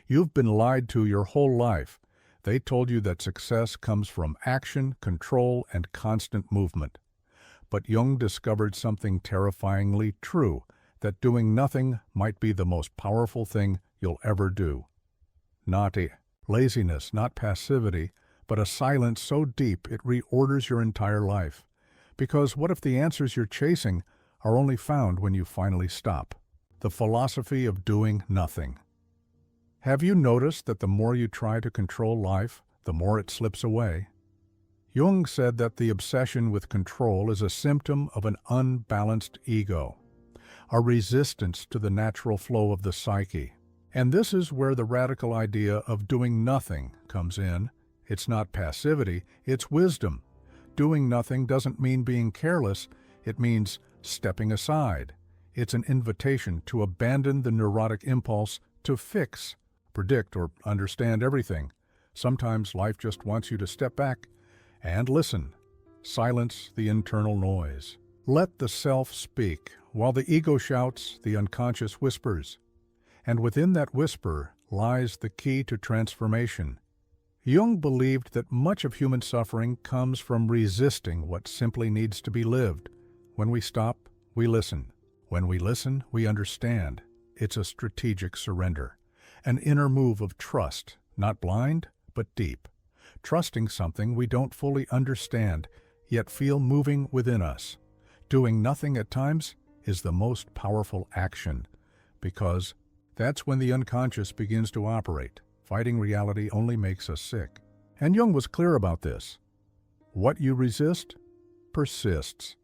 You've been lied to your whole life. They told you that success comes from action, control, and constant movement. But Jung discovered something terrifyingly true, that doing nothing might be the most powerful thing you'll ever do. Not laziness, not passivity, but a silence so deep it reorders your entire life. Because what if the answers you're chasing are only found when you finally stop? The philosophy of doing nothing. Have you noticed that the more you try to control life, the more it slips away? Jung said that the obsession with control is a symptom of an unbalanced ego, a resistance to the natural flow of the psyche. And this is where the radical idea of doing nothing comes in. It's not passivity, it's wisdom. Doing nothing doesn't mean being careless, it means stepping aside. It's an invitation to abandon the neurotic impulse to fix, predict, or understand everything. Sometimes life just wants you to step back and listen. Silence the internal noise. Let the self speak. While the ego shouts, the unconscious whispers. And within that whisper lies the key to transformation. Jung believed that much of human suffering comes from resisting what simply needs to be lived. When we stop, we listen. When we listen, we understand. It's a strategic surrender, an inner move of trust, not blind, but deep. Trusting something we don't fully understand, yet feel moving within us. Doing nothing at times is the most powerful action, because that's when the unconscious begins to operate. Fighting reality only makes us sick. And Jung was clear about this. What you resist persists.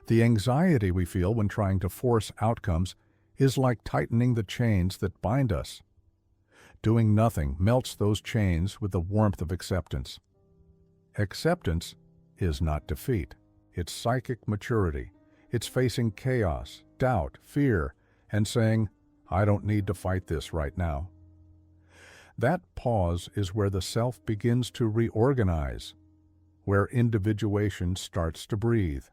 The anxiety we feel when trying to force outcomes is like tightening the chains that bind us. Doing nothing melts those chains with the warmth of acceptance. Acceptance is not defeat. It's psychic maturity. It's facing chaos, doubt, fear, and saying, I don't need to fight this right now. That pause is where the self begins to reorganize, where individuation starts to breathe.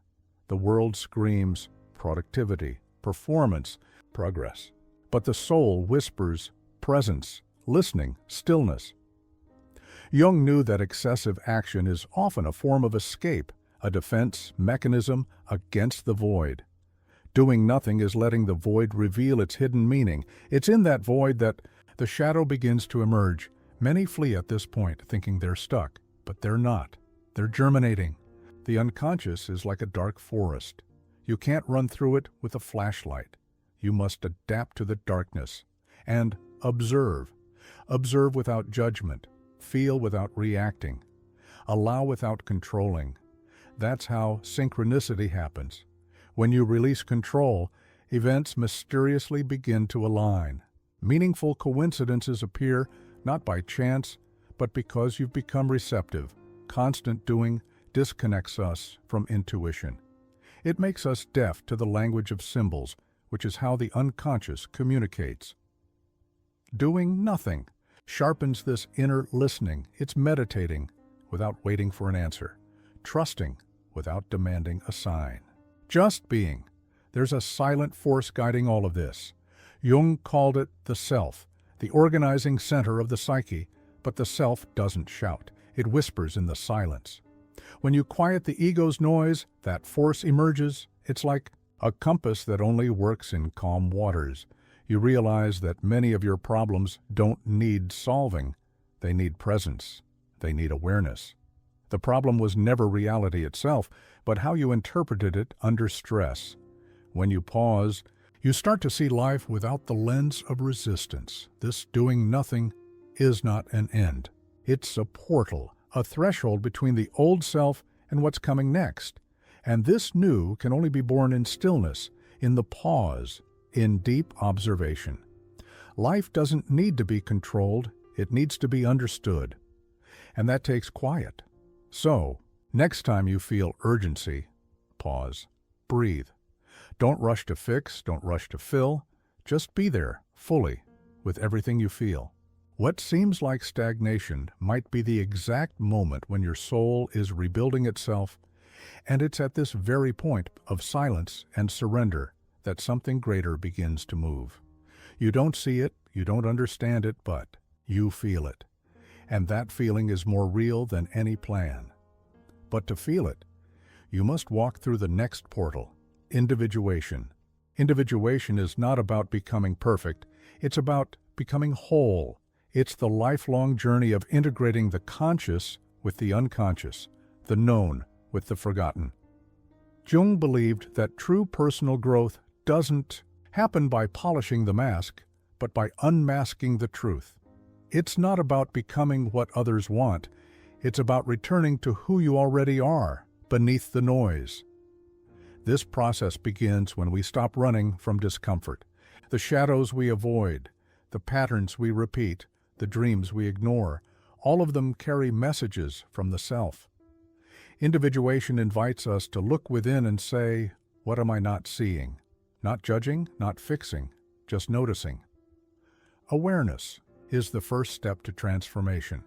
The world screams productivity, performance, progress. But the soul whispers presence, listening, stillness. Jung knew that excessive action is often a form of escape, a defense mechanism against the void. Doing nothing is letting the void reveal its hidden meaning. It's in that void that the shadow begins to emerge. Many flee at this point, thinking they're stuck, but they're not. They're germinating. The unconscious is like a dark forest. You can't run through it with a flashlight. You must adapt to the darkness and observe. Observe without judgment. Feel without reacting. Allow without controlling. That's how synchronicity happens. When you release control, events mysteriously begin to align. Meaningful coincidences appear not by chance, but because you've become receptive. Constant doing disconnects us from intuition. It makes us deaf to the language of symbols, which is how the unconscious communicates. Doing nothing sharpens this inner listening. It's meditating without waiting for an answer, trusting without demanding a sign. Just being. There's a silent force guiding all of this. Jung called it the self, the organizing center of the psyche, but the self doesn't shout. It whispers in the silence. When you quiet the ego's noise, that force emerges. It's like a compass that only works in calm waters. You realize that many of your problems don't need solving. They need presence. They need awareness. The problem was never reality itself, but how you interpreted it under stress. When you pause, you start to see life without the lens of resistance. This doing nothing is not an end. It's a portal, a threshold between the old self and what's coming next. And this new can only be born in stillness, in the pause, in deep observation. Life doesn't need to be controlled, it needs to be understood. And that takes quiet. So, next time you feel urgency, pause, breathe. Don't rush to fix, don't rush to fill. Just be there, fully, with everything you feel. What seems like stagnation might be the exact moment when your soul is rebuilding itself, and it's at this very point of silence and surrender that something greater begins to move. You don't see it, You don't understand it, but you feel it. And that feeling is more real than any plan. But to feel it, you must walk through the next portal, individuation. Individuation is not about becoming perfect, it's about becoming whole. It's the lifelong journey of integrating the conscious with the unconscious, the known with the forgotten. Jung believed that true personal growth doesn't happen by polishing the mask, but by unmasking the truth. It's not about becoming what others want, it's about returning to who you already are, beneath the noise. This process begins when we stop running from discomfort. The shadows we avoid, the patterns we repeat, the dreams we ignore, all of them carry messages from the self. Individuation invites us to look within and say, what am I not seeing? Not judging, not fixing, just noticing. Awareness is the first step to transformation,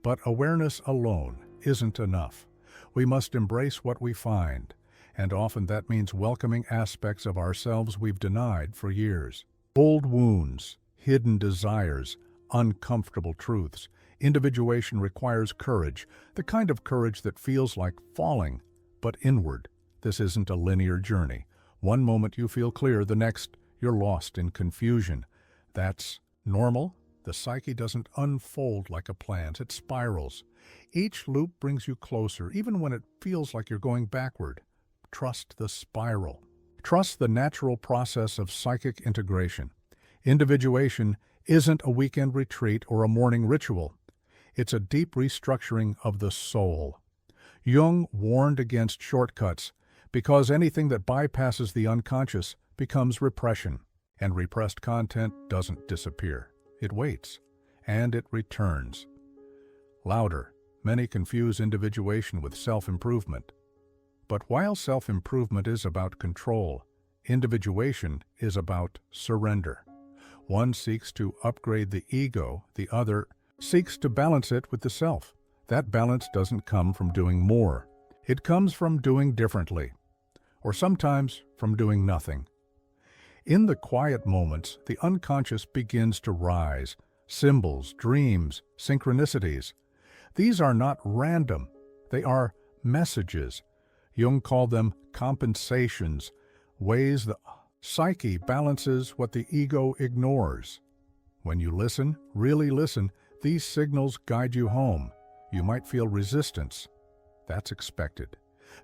but awareness alone isn't enough. We must embrace what we find, and often that means welcoming aspects of ourselves we've denied for years. Old wounds, hidden desires, uncomfortable truths. Individuation requires courage, the kind of courage that feels like falling, but inward. This isn't a linear journey. One moment you feel clear, the next you're lost in confusion. That's normal. The psyche doesn't unfold like a plant, it spirals. Each loop brings you closer, even when it feels like you're going backward. Trust the spiral. Trust the natural process of psychic integration. Individuation isn't a weekend retreat or a morning ritual. It's a deep restructuring of the soul. Jung warned against shortcuts because anything that bypasses the unconscious becomes repression, and repressed content doesn't disappear. It waits, and it returns. Louder, many confuse individuation with self-improvement. But while self-improvement is about control, individuation is about surrender. One seeks to upgrade the ego, the other seeks to balance it with the self. That balance doesn't come from doing more. It comes from doing differently, or sometimes from doing nothing. In the quiet moments, the unconscious begins to rise. Symbols, dreams, synchronicities. These are not random. They are messages. Jung called them compensations, ways the psyche balances what the ego ignores. When you listen, really listen, these signals guide you home. You might feel resistance. That's expected.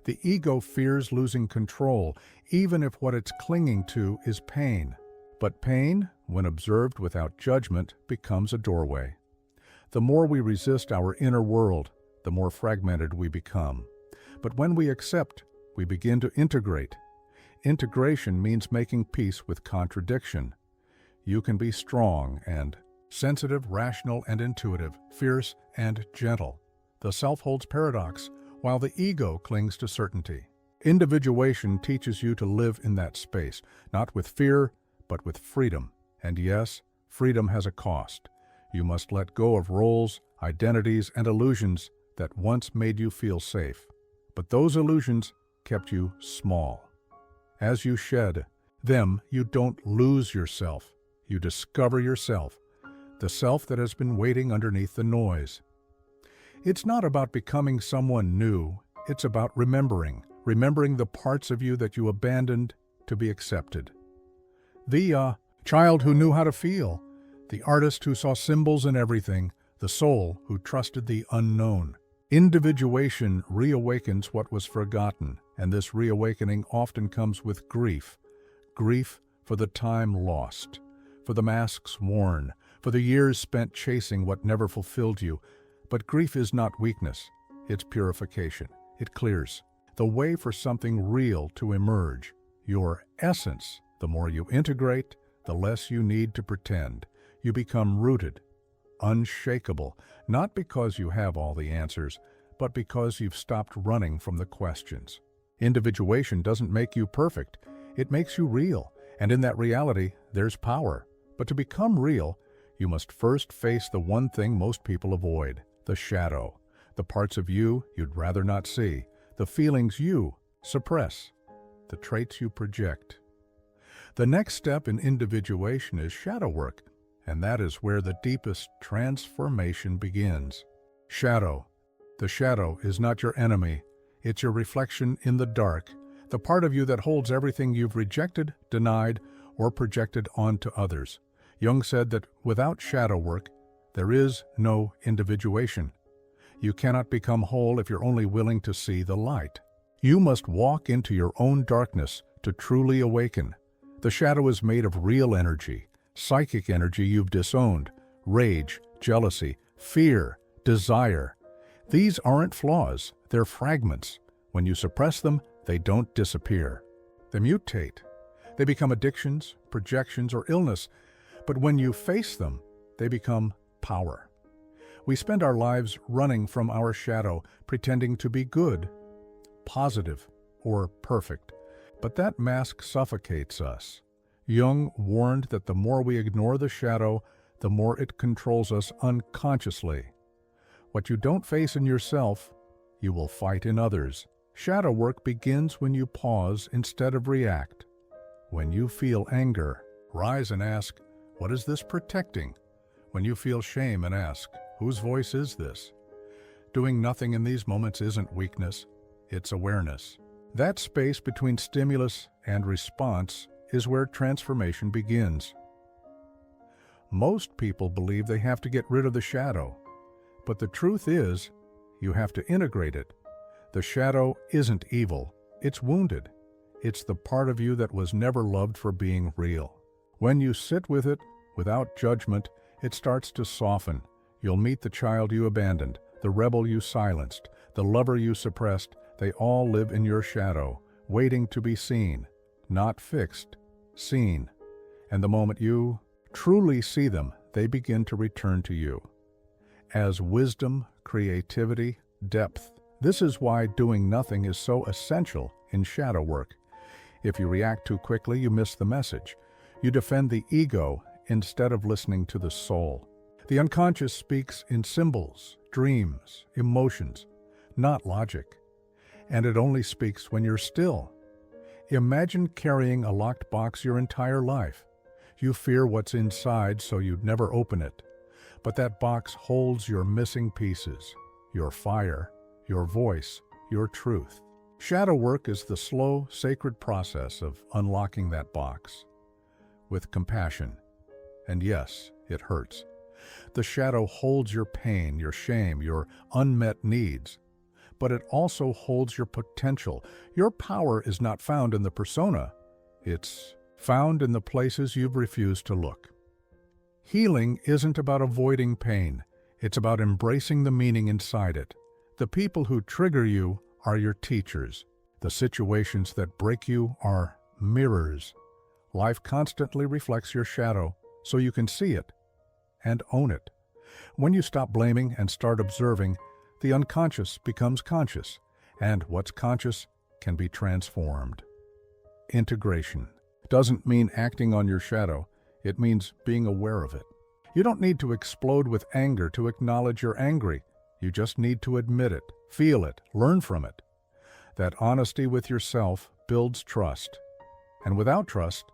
The ego fears losing control, even if what it's clinging to is pain. But pain, when observed without judgment, becomes a doorway. The more we resist our inner world, the more fragmented we become. But when we accept, we begin to integrate. Integration means making peace with contradiction. You can be strong and sensitive, rational and intuitive, fierce and gentle. The self holds paradox, while the ego clings to certainty. Individuation teaches you to live in that space, not with fear, but with freedom. And yes, freedom has a cost. You must let go of roles, identities, and illusions that once made you feel safe. But those illusions kept you small. As you shed them, you don't lose yourself. You discover yourself, the self that has been waiting underneath the noise. It's not about becoming someone new. It's about remembering the parts of you that you abandoned to be accepted. The child who knew how to feel, the artist who saw symbols in everything, the soul who trusted the unknown. Individuation reawakens what was forgotten, and this reawakening often comes with grief. Grief for the time lost, for the masks worn, for the years spent chasing what never fulfilled you. But grief is not weakness, it's purification. It clears the way for something real to emerge. Your essence, the more you integrate, the less you need to pretend. You become rooted, unshakable, not because you have all the answers, but because you've stopped running from the questions. Individuation doesn't make you perfect, it makes you real, and in that reality, there's power. But to become real, you must first face the one thing most people avoid. The shadow, the parts of you you'd rather not see, the feelings you suppress, the traits you project. The next step in individuation is shadow work. And that is where the deepest transformation begins. Shadow. The shadow is not your enemy. It's your reflection in the dark, the part of you that holds everything you've rejected, denied, or projected onto others. Jung said that without shadow work, there is no individuation. You cannot become whole if you're only willing to see the light. You must walk into your own darkness to truly awaken. The shadow is made of real energy, psychic energy you've disowned, rage, jealousy, fear, desire. These aren't flaws, they're fragments. When you suppress them, they don't disappear. They mutate. They become addictions, projections, or illness. But when you face them, they become power. We spend our lives running from our shadow, pretending to be good, positive, or perfect. But that mask suffocates us. Jung warned that the more we ignore the shadow, the more it controls us unconsciously. What you don't face in yourself, you will fight in others. Shadow work begins when you pause instead of react. When you feel anger, rise and ask, what is this protecting? When you feel shame, and ask, whose voice is this? Doing nothing in these moments isn't weakness, it's awareness. That space between stimulus and response is where transformation begins. Most people believe they have to get rid of the shadow, but the truth is, you have to integrate it. The shadow isn't evil, it's wounded. It's the part of you that was never loved for being real. When you sit with it, without judgment, it starts to soften. You'll meet the child you abandoned, the rebel you silenced, the lover you suppressed. They all live in your shadow, waiting to be seen, not fixed, seen. And the moment you truly see them, they begin to return to you. As wisdom, creativity, depth. This is why doing nothing is so essential in shadow work. If you react too quickly, you miss the message. You defend the ego instead of listening to the soul. The unconscious speaks in symbols, dreams, emotions, not logic. And it only speaks when you're still. Imagine carrying a locked box your entire life. You fear what's inside, so you'd never open it. But that box holds your missing pieces, your fire, your voice, your truth. Shadow work is the slow, sacred process of unlocking that box. With compassion. And yes, it hurts. The shadow holds your pain, your shame, your unmet needs. But it also holds your potential. Your power is not found in the persona. It's found in the places you've refused to look. Healing isn't about avoiding pain. It's about embracing the meaning inside it. The people who trigger you are your teachers. The situations that break you are mirrors. Life constantly reflects your shadow, so you can see it and own it. When you stop blaming and start observing, the unconscious becomes conscious, and what's conscious can be transformed. Integration doesn't mean acting on your shadow. It means being aware of it. You don't need to explode with anger to acknowledge you're angry. You just need to admit it, feel it, learn from it. That honesty with yourself builds trust. And without trust,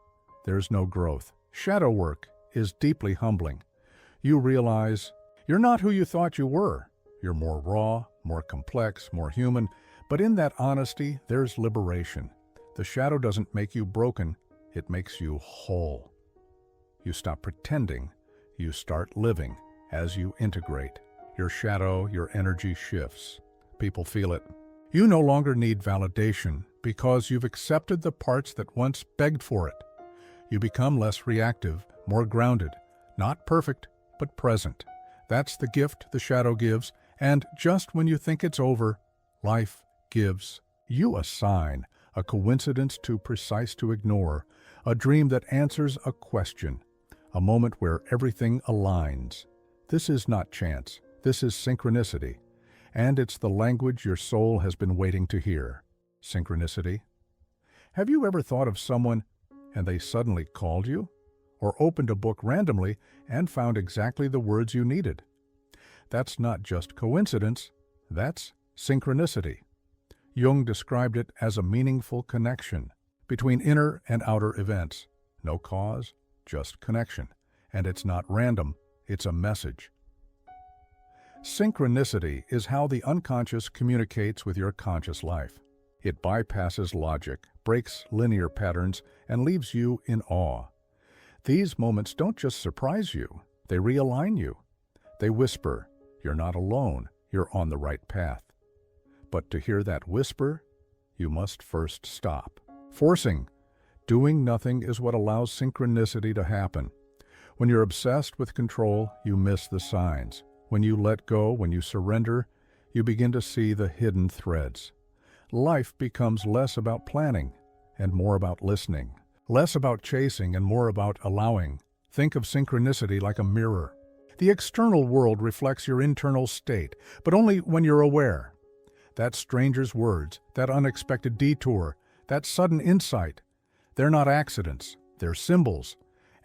there's no growth. Shadow work is deeply humbling. You realize you're not who you thought you were. You're more raw, more complex, more human. But in that honesty, there's liberation. The shadow doesn't make you broken. It makes you whole. You stop pretending. You start living as you integrate. Your shadow, your energy shifts. People feel it. You no longer need validation because you've accepted the parts that once begged for it. You become less reactive, more grounded, not perfect, but present. That's the gift the shadow gives, and just when you think it's over, life gives you a sign, a coincidence too precise to ignore, a dream that answers a question, a moment where everything aligns. This is not chance. This is synchronicity, and it's the language your soul has been waiting to hear. Synchronicity. Have you ever thought of someone and they suddenly called you? Or opened a book randomly and found exactly the words you needed? That's not just coincidence, that's synchronicity. Jung described it as a meaningful connection between inner and outer events. No cause, just connection. And it's not random, it's a message. Synchronicity is how the unconscious communicates with your conscious life. It bypasses logic, breaks linear patterns, and leaves you in awe. These moments don't just surprise you, they realign you. They whisper, "You're not alone, you're on the right path." But to hear that whisper, you must first stop. Forcing, doing nothing is what allows synchronicity to happen. When you're obsessed with control, you miss the signs. When you let go, when you surrender, you begin to see the hidden threads. Life becomes less about planning and more about listening. Less about chasing and more about allowing. Think of synchronicity like a mirror. The external world reflects your internal state, but only when you're aware. That stranger's words, that unexpected detour, that sudden insight, they're not accidents, they're symbols.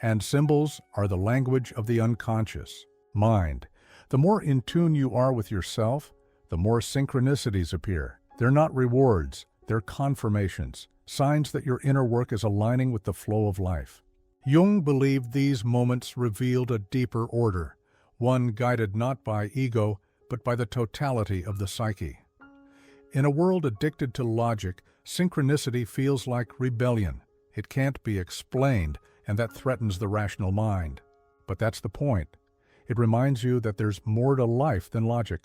And symbols are the language of the unconscious mind. The more in tune you are with yourself, the more synchronicities appear. They're not rewards, they're confirmations, signs that your inner work is aligning with the flow of life. Jung believed these moments revealed a deeper order, one guided not by ego, but by the totality of the psyche. In a world addicted to logic, synchronicity feels like rebellion. It can't be explained, and that threatens the rational mind. But that's the point. It reminds you that there's more to life than logic,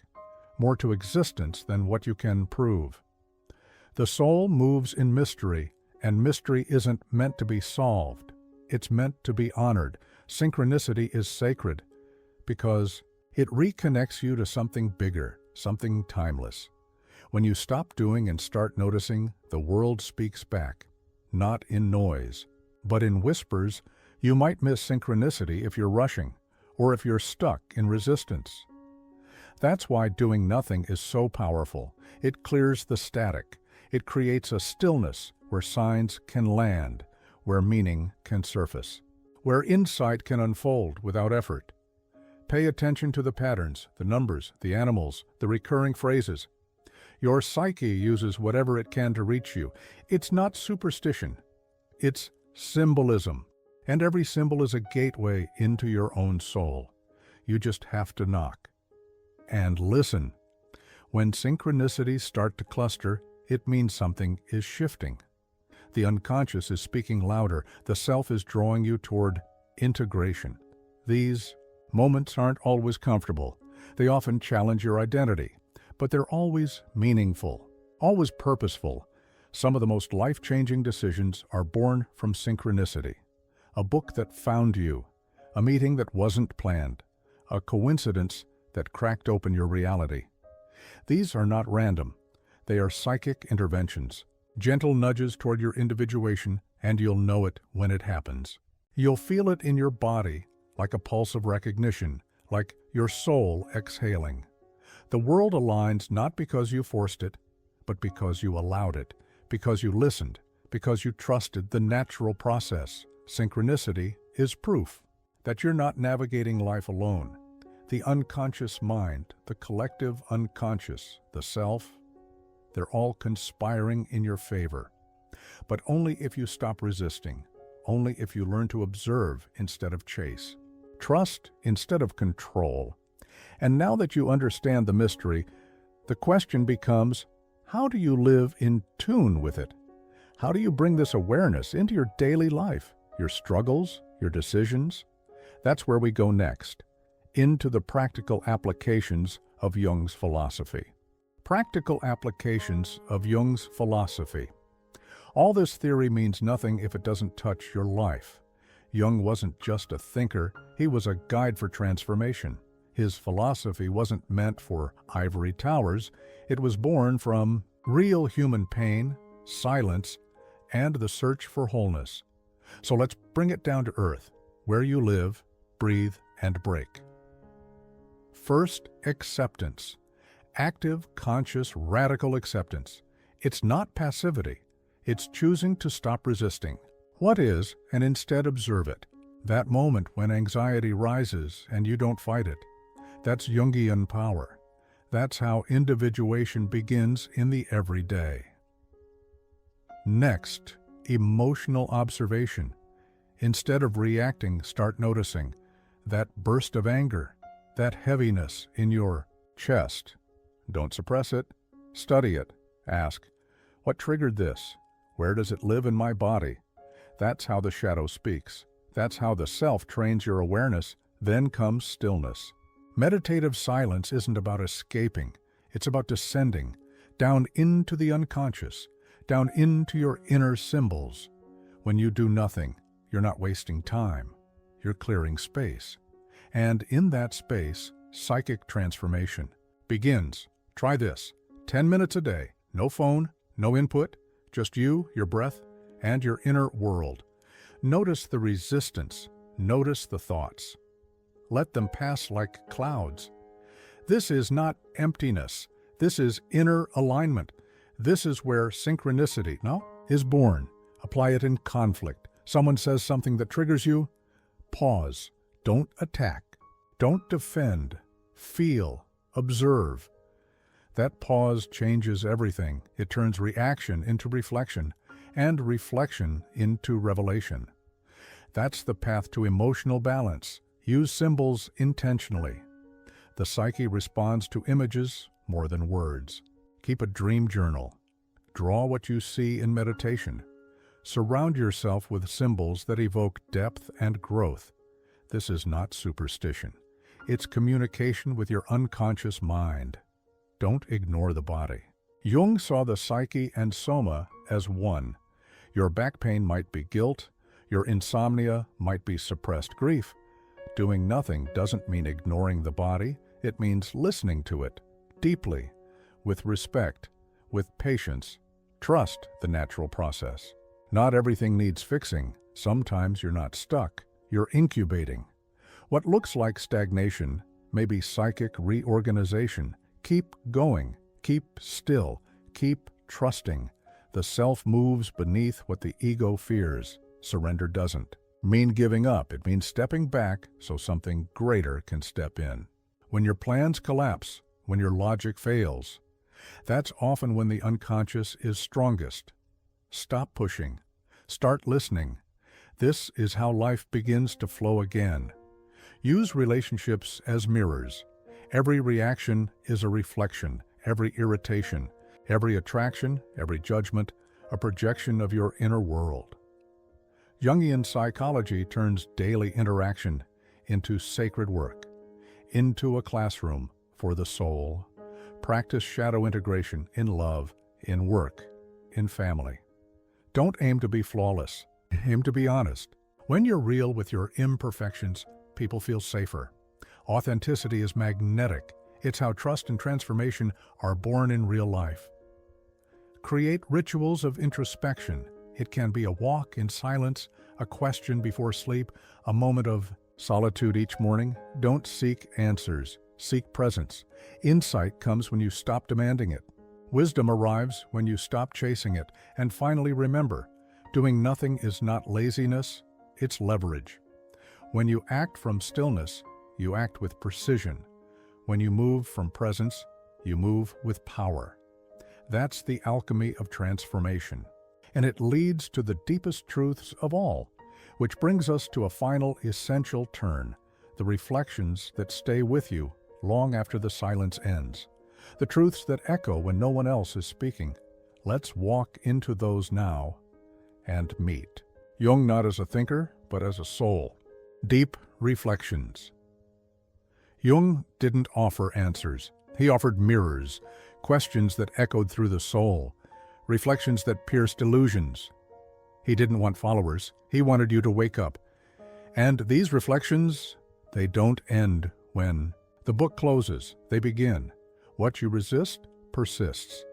more to existence than what you can prove. The soul moves in mystery, and mystery isn't meant to be solved. It's meant to be honored. Synchronicity is sacred because it reconnects you to something bigger, something timeless. When you stop doing and start noticing, the world speaks back, not in noise, but in whispers. You might miss synchronicity if you're rushing, or if you're stuck in resistance. That's why doing nothing is so powerful. It clears the static. It creates a stillness where signs can land, where meaning can surface, where insight can unfold without effort. Pay attention to the patterns, the numbers, the animals, the recurring phrases. Your psyche uses whatever it can to reach you. It's not superstition. It's symbolism. And every symbol is a gateway into your own soul. You just have to knock. And listen. When synchronicities start to cluster, it means something is shifting. The unconscious is speaking louder. The self is drawing you toward integration. These moments aren't always comfortable. They often challenge your identity, but they're always meaningful, always purposeful. Some of the most life-changing decisions are born from synchronicity. A book that found you, a meeting that wasn't planned, a coincidence that cracked open your reality. These are not random. They are psychic interventions, gentle nudges toward your individuation, and you'll know it when it happens. You'll feel it in your body, like a pulse of recognition, like your soul exhaling. The world aligns not because you forced it, but because you allowed it, because you listened, because you trusted the natural process. Synchronicity is proof that you're not navigating life alone. The unconscious mind, the collective unconscious, the self, they're all conspiring in your favor. But only if you stop resisting, only if you learn to observe instead of chase, trust instead of control. And now that you understand the mystery, the question becomes, how do you live in tune with it? How do you bring this awareness into your daily life, your struggles, your decisions? That's where we go next, into the practical applications of Jung's philosophy. Practical applications of Jung's philosophy. All this theory means nothing if it doesn't touch your life. Jung wasn't just a thinker, he was a guide for transformation. His philosophy wasn't meant for ivory towers. It was born from real human pain, silence, and the search for wholeness. So let's bring it down to earth, where you live, breathe, and break. First, acceptance. Active, conscious, radical acceptance. It's not passivity. It's choosing to stop resisting. What is, and instead observe it. That moment when anxiety rises and you don't fight it. That's Jungian power. That's how individuation begins in the everyday. Next, emotional observation. Instead of reacting, start noticing. that burst of anger, that heaviness in your chest. Don't suppress it. Study it. Ask, what triggered this? Where does it live in my body? That's how the shadow speaks. That's how the self trains your awareness. Then comes stillness. Meditative silence isn't about escaping. It's about descending down into the unconscious, down into your inner symbols. When you do nothing, you're not wasting time. You're clearing space. And in that space, psychic transformation begins. Try this. 10 minutes a day. No phone, no input, just you, your breath, and your inner world. Notice the resistance. Notice the thoughts. Let them pass like clouds. This is not emptiness. This is inner alignment. This is where synchronicity, is born. Apply it in conflict. Someone says something that triggers you. Pause. Don't attack. Don't defend. Feel. Observe. That pause changes everything. It turns reaction into reflection, and reflection into revelation. That's the path to emotional balance. Use symbols intentionally. The psyche responds to images more than words. Keep a dream journal. Draw what you see in meditation. Surround yourself with symbols that evoke depth and growth. This is not superstition. It's communication with your unconscious mind. Don't ignore the body. Jung saw the psyche and soma as one. Your back pain might be guilt. Your insomnia might be suppressed grief. Doing nothing doesn't mean ignoring the body. It means listening to it deeply, with respect, with patience. Trust the natural process. Not everything needs fixing. Sometimes you're not stuck. You're incubating. What looks like stagnation may be psychic reorganization. Keep going. Keep still. Keep trusting. The self moves beneath what the ego fears. Surrender doesn't mean giving up. It means stepping back so something greater can step in. When your plans collapse, when your logic fails, that's often when the unconscious is strongest. Stop pushing. Start listening. This is how life begins to flow again. Use relationships as mirrors. Every reaction is a reflection. Every irritation, every attraction, every judgment, a projection of your inner world. Jungian psychology turns daily interaction into sacred work, into a classroom for the soul. Practice shadow integration in love, in work, in family. Don't aim to be flawless. Aim to be honest. When you're real with your imperfections, people feel safer. Authenticity is magnetic. It's how trust and transformation are born in real life. Create rituals of introspection. It can be a walk in silence, a question before sleep, a moment of solitude each morning. Don't seek answers. Seek presence. Insight comes when you stop demanding it. Wisdom arrives when you stop chasing it. And finally, remember, doing nothing is not laziness, it's leverage. When you act from stillness, you act with precision. When you move from presence, you move with power. That's the alchemy of transformation. And it leads to the deepest truths of all, which brings us to a final essential turn, the reflections that stay with you long after the silence ends, the truths that echo when no one else is speaking. Let's walk into those now and meet Jung not as a thinker, but as a soul. Deep reflections. Jung didn't offer answers. He offered mirrors, questions that echoed through the soul, reflections that pierced illusions. He didn't want followers. He wanted you to wake up. And these reflections, they don't end when the book closes. They begin. What you resist persists.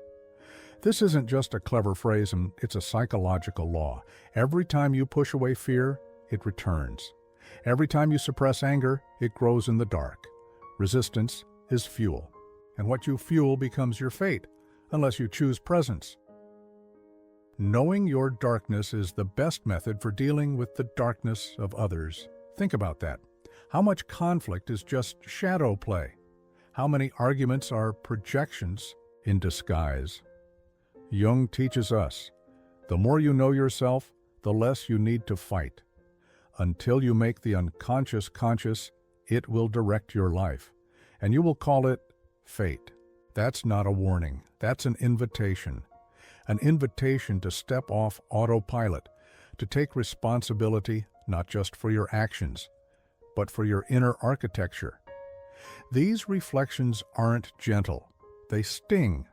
This isn't just a clever phrase, it's a psychological law. Every time you push away fear, it returns. Every time you suppress anger, it grows in the dark. Resistance is fuel. And what you fuel becomes your fate, unless you choose presence. Knowing your darkness is the best method for dealing with the darkness of others. Think about that. How much conflict is just shadow play? How many arguments are projections in disguise? Jung teaches us, the more you know yourself, the less you need to fight. Until you make the unconscious conscious, It will direct your life, and you will call it fate. That's not a warning. That's an invitation. An invitation to step off autopilot, to take responsibility not just for your actions, but for your inner architecture. These reflections aren't gentle. They sting,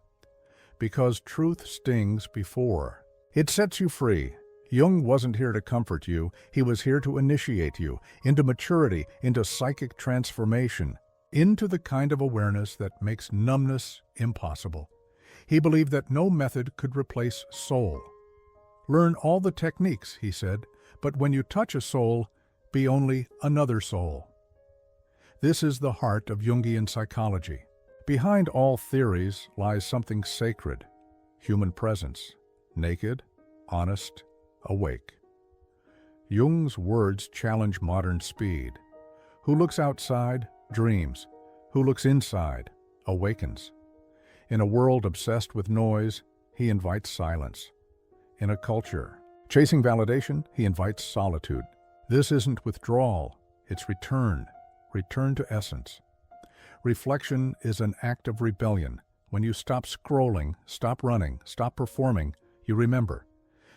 because truth stings before. It sets you free. Jung wasn't here to comfort you. He was here to initiate you into maturity, into psychic transformation, into the kind of awareness that makes numbness impossible. He believed that no method could replace soul. Learn all the techniques, he said, but when you touch a soul, be only another soul. This is the heart of Jungian psychology. Behind all theories lies something sacred, human presence, naked, honest, awake. Jung's words challenge modern speed. Who looks outside, dreams. Who looks inside, awakens. In a world obsessed with noise, he invites silence. In a culture chasing validation, he invites solitude. This isn't withdrawal, it's return to essence. Reflection is an act of rebellion. When you stop scrolling, stop running, stop performing, you remember.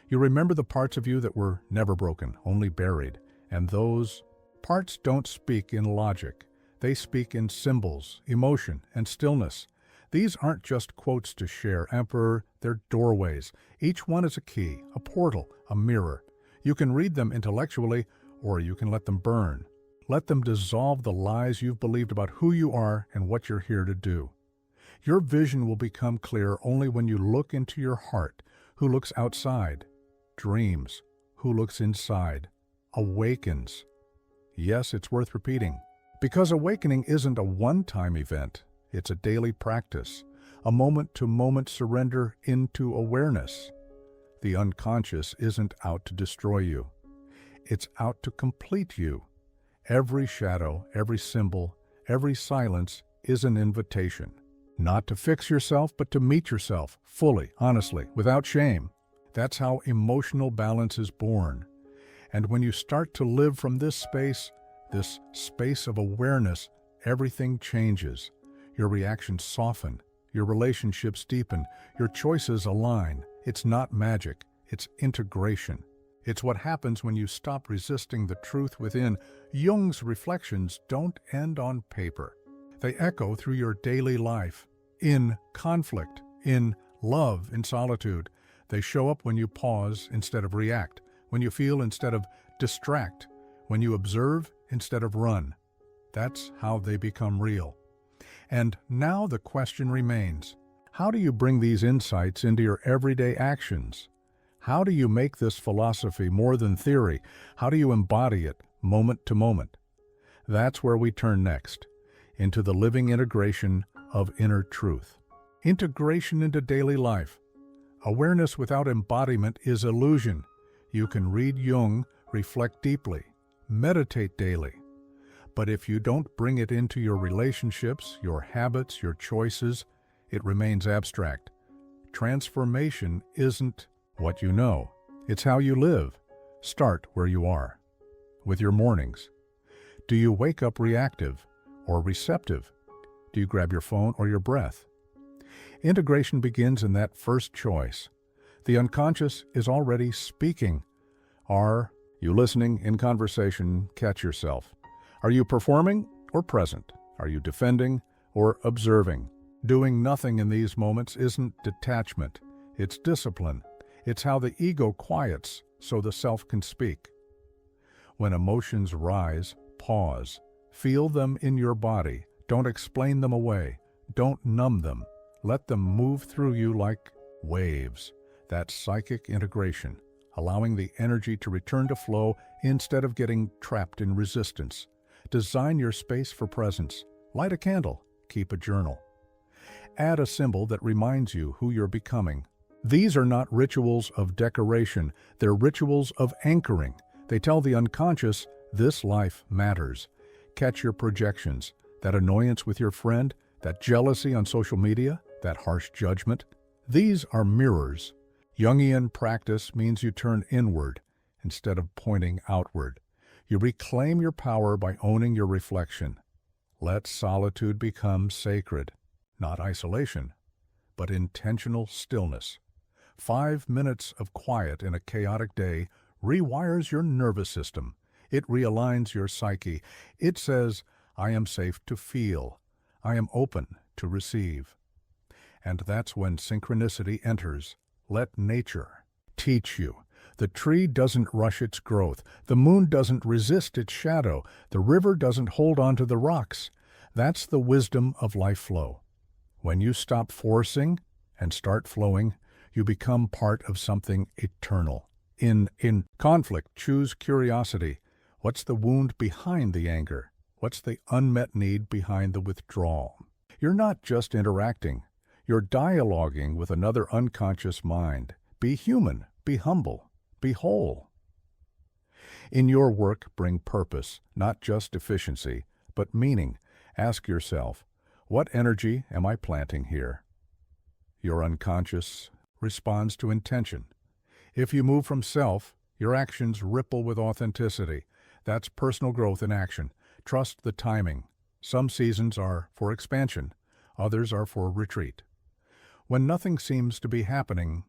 You remember the parts of you that were never broken, only buried. And those parts don't speak in logic. They speak in symbols, emotion, and stillness. These aren't just quotes to share, Emperor, they're doorways. Each one is a key, a portal, a mirror. You can read them intellectually, or you can let them burn. Let them dissolve the lies you've believed about who you are and what you're here to do. Your vision will become clear only when you look into your heart. Who looks outside, dreams. Who looks inside, awakens. Yes, it's worth repeating. Because awakening isn't a one-time event. It's a daily practice, a moment-to-moment surrender into awareness. The unconscious isn't out to destroy you. It's out to complete you. Every shadow, every symbol, every silence is an invitation. Not to fix yourself, but to meet yourself fully, honestly, without shame. That's how emotional balance is born. And when you start to live from this space of awareness, everything changes. Your reactions soften, your relationships deepen, your choices align. It's not magic, it's integration. It's what happens when you stop resisting the truth within. Jung's reflections don't end on paper. They echo through your daily life, in conflict, in love, in solitude. They show up when you pause instead of react, when you feel instead of distract, when you observe instead of run. That's how they become real. And now the question remains, how do you bring these insights into your everyday actions? How do you make this philosophy more than theory? How do you embody it moment to moment? That's where we turn next, into the living integration of inner truth. Integration into daily life. Awareness without embodiment is illusion. You can read Jung, reflect deeply, meditate daily. But if you don't bring it into your relationships, your habits, your choices, it remains abstract. Transformation isn't what you know. It's how you live. Start where you are. With your mornings. Do you wake up reactive or receptive? Do you grab your phone or your breath? Integration begins in that first choice. The unconscious is already speaking. Are you listening in conversation? Catch yourself. Are you performing or present? Are you defending or observing? Doing nothing in these moments isn't detachment. It's discipline. It's how the ego quiets so the self can speak. When emotions rise, pause. Feel them in your body. Don't explain them away. Don't numb them. Let them move through you like waves. That's psychic integration, allowing the energy to return to flow instead of getting trapped in resistance. Design your space for presence. Light a candle. Keep a journal. Add a symbol that reminds you who you're becoming. These are not rituals of decoration. They're rituals of anchoring. They tell the unconscious, this life matters. Catch your projections. That annoyance with your friend, that jealousy on social media, that harsh judgment. These are mirrors. Jungian practice means you turn inward instead of pointing outward. You reclaim your power by owning your reflection. Let solitude become sacred, not isolation, but intentional stillness. 5 minutes of quiet in a chaotic day rewires your nervous system. It realigns your psyche. It says, I am safe to feel. I am open to receive. And that's when synchronicity enters. Let nature teach you. The tree doesn't rush its growth. The moon doesn't resist its shadow. The river doesn't hold on to the rocks. That's the wisdom of life flow. When you stop forcing and start flowing, you become part of something eternal. In conflict, choose curiosity. What's the wound behind the anger? What's the unmet need behind the withdrawal? You're not just interacting. You're dialoguing with another unconscious mind. Be human. Be humble. Be whole. In your work, bring purpose, not just efficiency, but meaning. Ask yourself, what energy am I planting here? Your unconscious responds to intention. If you move from self, your actions ripple with authenticity. That's personal growth in action. Trust the timing. Some seasons are for expansion, others are for retreat. When nothing seems to be happening,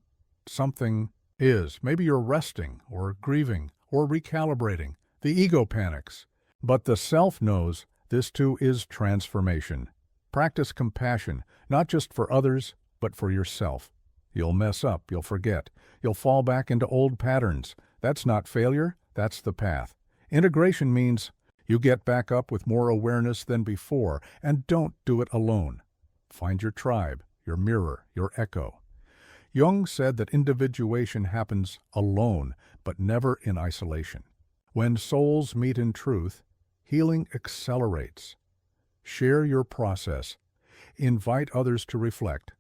something is. Maybe you're resting or grieving or recalibrating. The ego panics. But the self knows this too is transformation. Practice compassion, not just for others, but for yourself. You'll mess up, you'll forget, you'll fall back into old patterns. That's not failure, that's the path. Integration means you get back up with more awareness than before, and don't do it alone. Find your tribe, your mirror, your echo. Jung said that individuation happens alone, but never in isolation. When souls meet in truth, healing accelerates. Share your process. Invite others to reflect.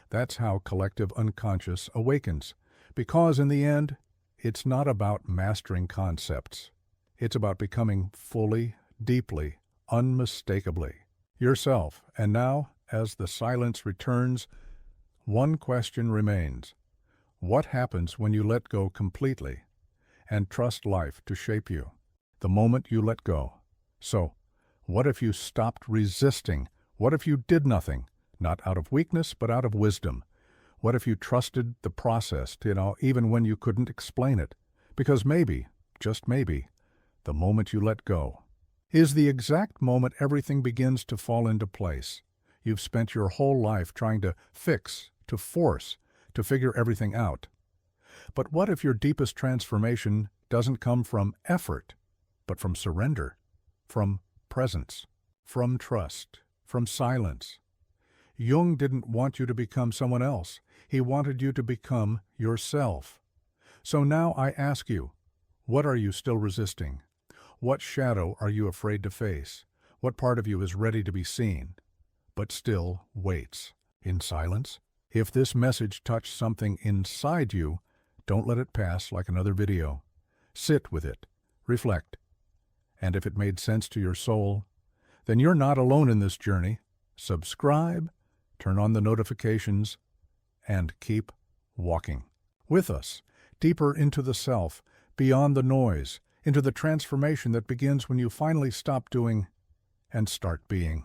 That's how collective unconscious awakens. Because in the end, it's not about mastering concepts. It's about becoming fully, deeply, unmistakably yourself. And now, as the silence returns, one question remains. What happens when you let go completely and trust life to shape you? The moment you let go. So, what if you stopped resisting? What if you did nothing? Not out of weakness, but out of wisdom. What if you trusted the process, even when you couldn't explain it? Because maybe, just maybe, the moment you let go is the exact moment everything begins to fall into place. You've spent your whole life trying to fix, to force, to figure everything out. But what if your deepest transformation doesn't come from effort, but from surrender, from presence, from trust, from silence? Jung didn't want you to become someone else. He wanted you to become yourself. So now I ask you, what are you still resisting? What shadow are you afraid to face? What part of you is ready to be seen, but still waits in silence? If this message touched something inside you, don't let it pass like another video. Sit with it, reflect, and if it made sense to your soul, then you're not alone in this journey. Subscribe, turn on the notifications, and keep walking with us, deeper into the self, beyond the noise, into the transformation that begins when you finally stop doing and start being.